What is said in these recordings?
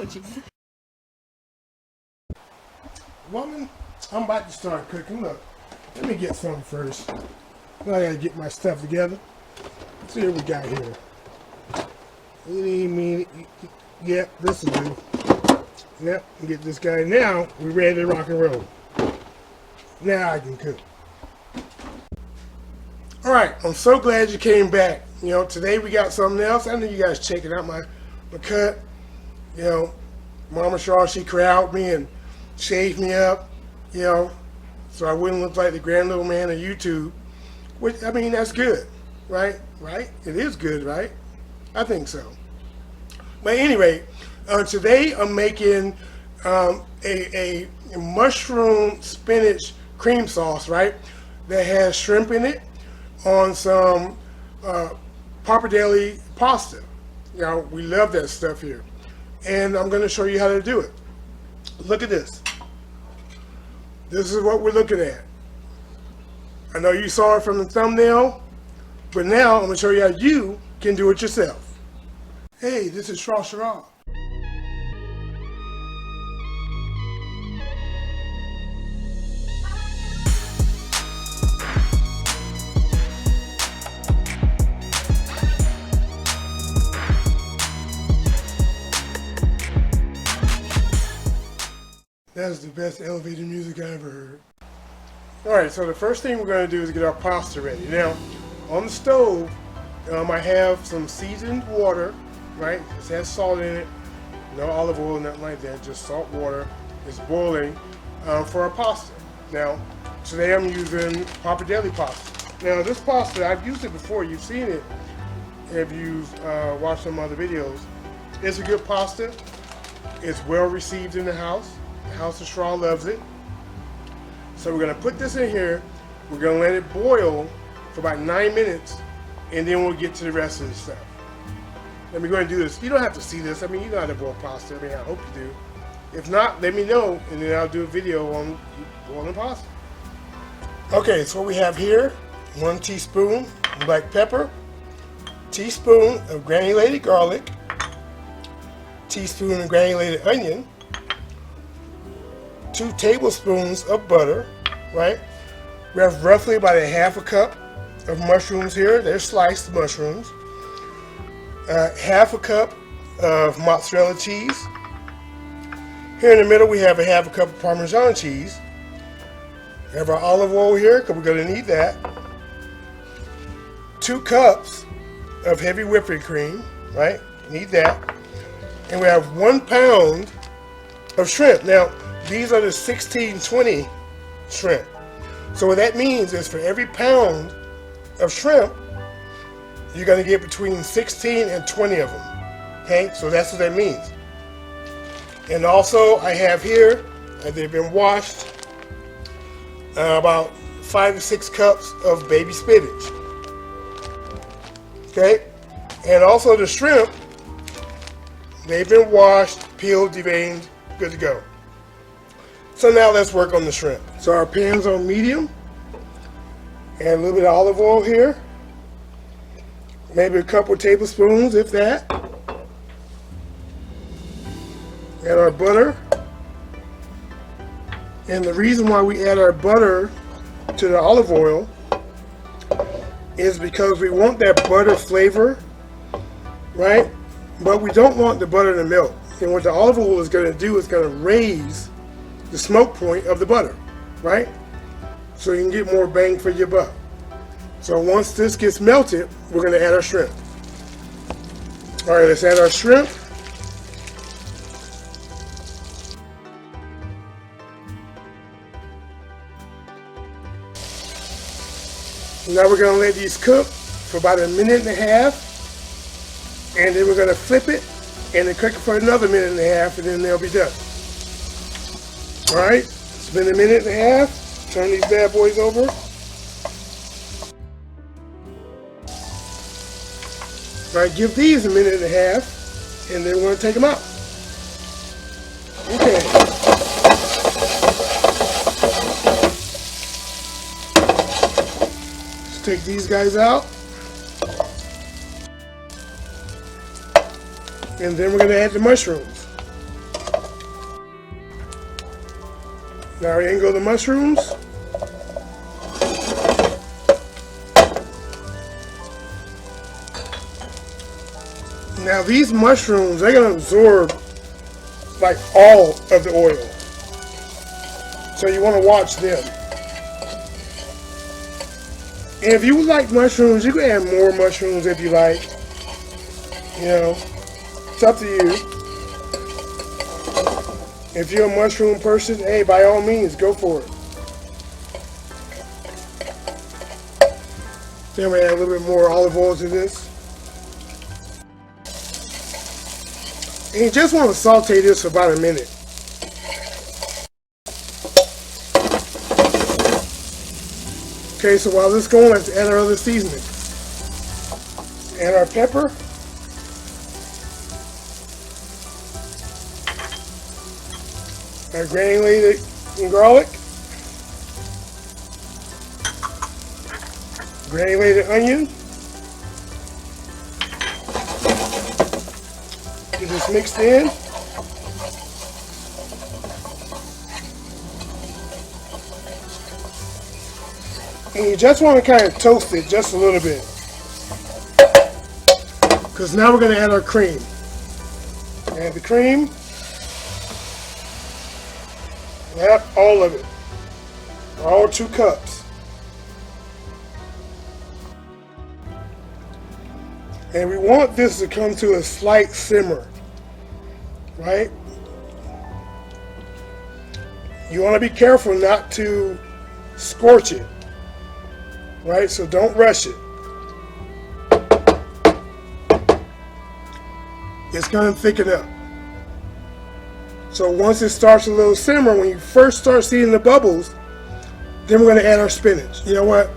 with you. Woman, I'm about to start cooking. Look, let me get something first. I gotta get my stuff together. Let's see what we got here. Yep, this will do. Yep, get this guy. Now we're ready to rock and roll. Now I can cook. Alright, I'm so glad you came back. You know, today we got something else. I know you guys checking out my cut. You know, Mama Shaw, she corralled me and shaved me up, you know, so I wouldn't look like the grand little man of YouTube. Which, I mean, that's good, right? Right? It is good, right? I think so. But anyway, today I'm making a mushroom spinach cream sauce, right? That has shrimp in it on some Pappardelle pasta. You know, we love that stuff here. And I'm going to show you how to do it. Look at this. This is what we're looking at. I know you saw it from the thumbnail, but now I'm going to show you how you can do it yourself. Hey, this is Shrashira. That's the best elevator music I ever heard. Alright, so the first thing we're going to do is get our pasta ready. Now, on the stove, I have some seasoned water, right? It has salt in it, no olive oil, nothing like that, just salt water. It's boiling for our pasta. Now, today I'm using Pappardelle pasta. Now, this pasta, I've used it before. You've seen it if you've watched some other videos. It's a good pasta. It's well received in the house. The House of Straw loves it. So we're going to put this in here. We're going to let it boil for about 9 minutes, and then we'll get to the rest of the stuff. Let me go ahead and do this. You don't have to see this. I mean, you know how to boil pasta. I mean, I hope you do. If not, let me know, and then I'll do a video on boiling pasta. Okay, so what we have here, 1 teaspoon black pepper, teaspoon of granulated garlic, teaspoon of granulated onion, 2 tablespoons of butter, right? We have roughly about a ½ cup of mushrooms here. They're sliced mushrooms. ½ cup of mozzarella cheese. Here in the middle we have a ½ cup of Parmesan cheese. We have our olive oil here because we're going to need that. 2 cups of heavy whipping cream, right? Need that. And we have 1 pound of shrimp. Now, these are the 1620 shrimp. So what that means is for every pound of shrimp, you're going to get between 16 and 20 of them. Okay, so that's what that means. And also I have here, they've been washed, about 5 to 6 cups of baby spinach. Okay, and also the shrimp, they've been washed, peeled, deveined, good to go. So now let's work on the shrimp. So our pan's on medium. Add a little bit of olive oil here. Maybe a couple tablespoons, if that. Add our butter. And the reason why we add our butter to the olive oil is because we want that butter flavor, right? But we don't want the butter to melt. And what the olive oil is going to do is going to raise the smoke point of the butter, right? So you can get more bang for your buck. So once this gets melted, we're going to add our shrimp. All right, let's add our shrimp. Now we're going to let these cook for about 1.5 minutes, and then we're going to flip it and then cook it for another 1.5 minutes, and then they'll be done. All right, it's been 1.5 minutes. Turn these bad boys over. All right, give these 1.5 minutes, and then we're going to take them out. Okay. Let's take these guys out. And then we're going to add the mushrooms. Now in go the mushrooms. Now these mushrooms, they're going to absorb like all of the oil. So you want to watch them. And if you would like mushrooms, you can add more mushrooms if you like. You know, it's up to you. If you're a mushroom person, hey, by all means, go for it. Then we add a little bit more olive oil to this. And you just want to saute this for about a minute. Okay, so while this is going, let's add our other seasoning. Add our pepper. Our granulated garlic. Granulated onion. Get this mixed in. And you just want to kind of toast it just a little bit. Because now we're going to add our cream. Add the cream. Add all of it. All 2 cups. And we want this to come to a slight simmer. Right? You want to be careful not to scorch it. Right? So don't rush it. It's going to thicken up. So once it starts a little simmer, when you first start seeing the bubbles, then we're going to add our spinach. You know what?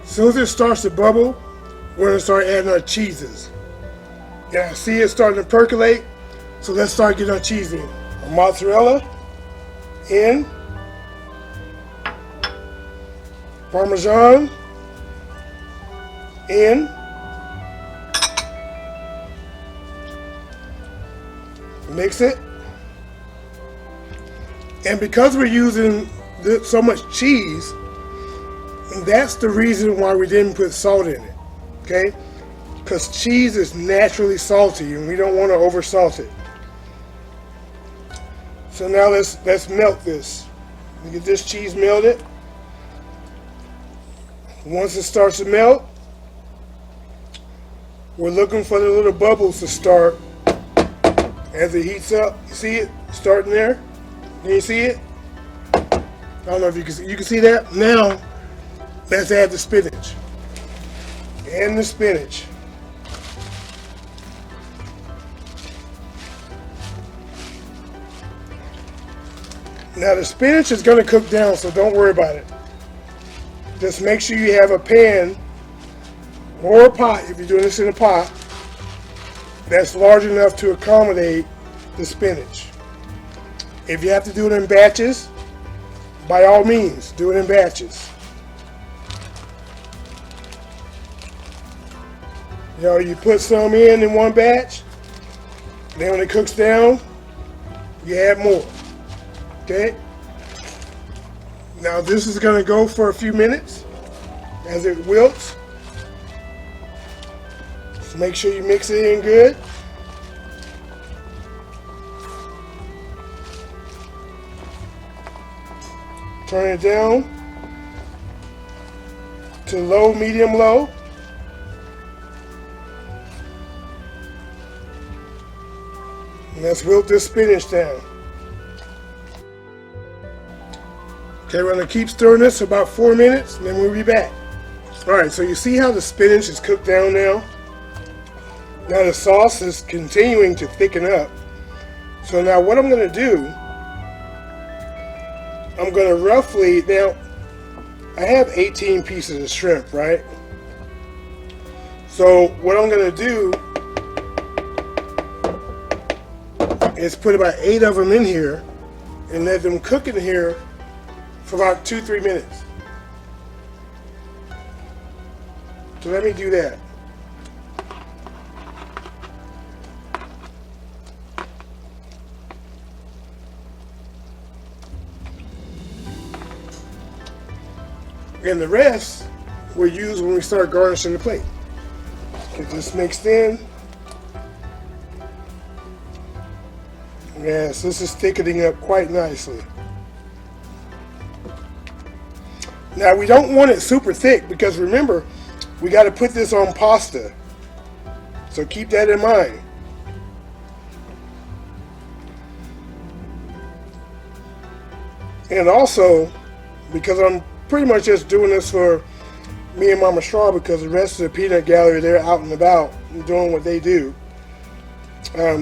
As soon as it starts to bubble, we're going to start adding our cheeses. Yeah, see it starting to percolate? So let's start getting our cheese in. Our mozzarella in. Parmesan in. Mix it. And because we're using so much cheese, that's the reason why we didn't put salt in it. Okay? Because cheese is naturally salty and we don't want to over salt it. So now let's melt this. We get this cheese melted. Once it starts to melt, we're looking for the little bubbles to start as it heats up. You see it starting there? Can you see it? I don't know if you can see that. Now, let's add the spinach. And the spinach. Now the spinach is going to cook down, so don't worry about it. Just make sure you have a pan or a pot, if you're doing this in a pot, that's large enough to accommodate the spinach. If you have to do it in batches, by all means, do it in batches. You know, you put some in one batch, then when it cooks down, you add more. Okay? Now this is going to go for a few minutes as it wilts. So make sure you mix it in good. Turn it down to low, medium, low. And let's wilt this spinach down. Okay, we're going to keep stirring this for about 4 minutes and then we'll be back. Alright, so you see how the spinach is cooked down now? Now the sauce is continuing to thicken up. So now what I'm going to do, I'm going to roughly, now I have 18 pieces of shrimp, right? So what I'm going to do is put about 8 of them in here and let them cook in here for about 2-3 minutes. So let me do that. And the rest we'll use when we start garnishing the plate. Get this mixed in. Yes, this is thickening up quite nicely. Now we don't want it super thick because remember, we got to put this on pasta. So keep that in mind. And also, because I'm pretty much just doing this for me and Mama Straw because the rest of the peanut gallery, they're out and about and doing what they do.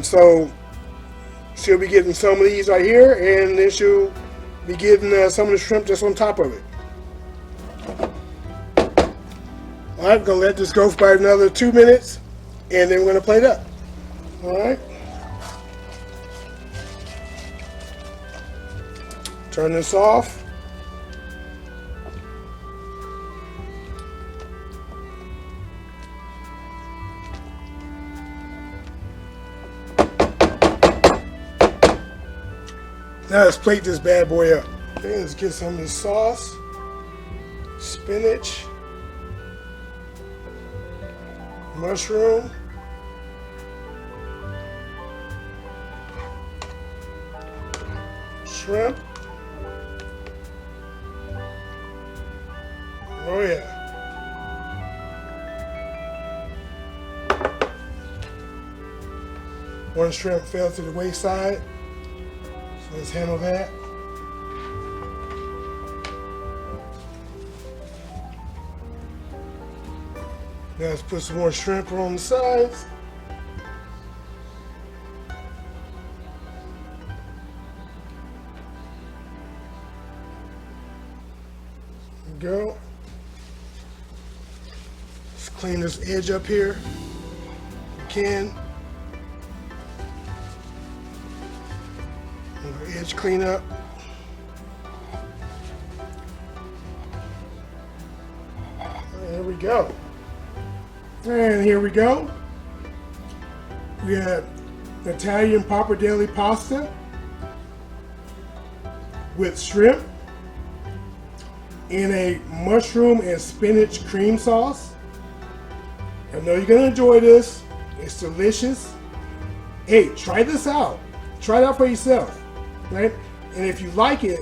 So she'll be getting some of these right here, and then she'll be getting some of the shrimp just on top of it. Alright, gonna let this go for about another 2 minutes, and then we're gonna plate up. Alright. Turn this off. Now let's plate this bad boy up. Okay, let's get some of this sauce, spinach, mushroom, shrimp. Oh yeah. One shrimp fell to the wayside, so let's handle that. Now let's put some more shrimp on the sides. There we go. Let's clean this edge up here. We can. Edge cleanup. There we go. And here we go. We have Italian pappardelle pasta with shrimp in a mushroom and spinach cream sauce. I know you're gonna enjoy this. It's delicious. Hey, try this out. Try it out for yourself. Right? And if you like it,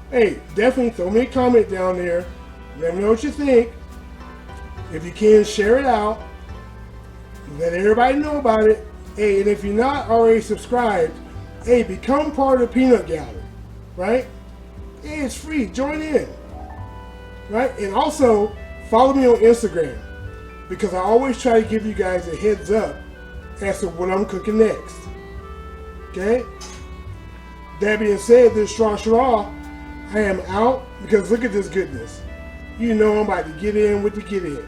hey, definitely throw me a comment down there. Let me know what you think. If you can, share it out. Let everybody know about it. Hey, and if you're not already subscribed, hey, become part of the Peanut Gallery. Right? Hey, it's free. Join in. Right? And also, follow me on Instagram, because I always try to give you guys a heads up as to what I'm cooking next. Okay? That being said, this Shrashira, I am out, because look at this goodness. You know I'm about to get in with the get in.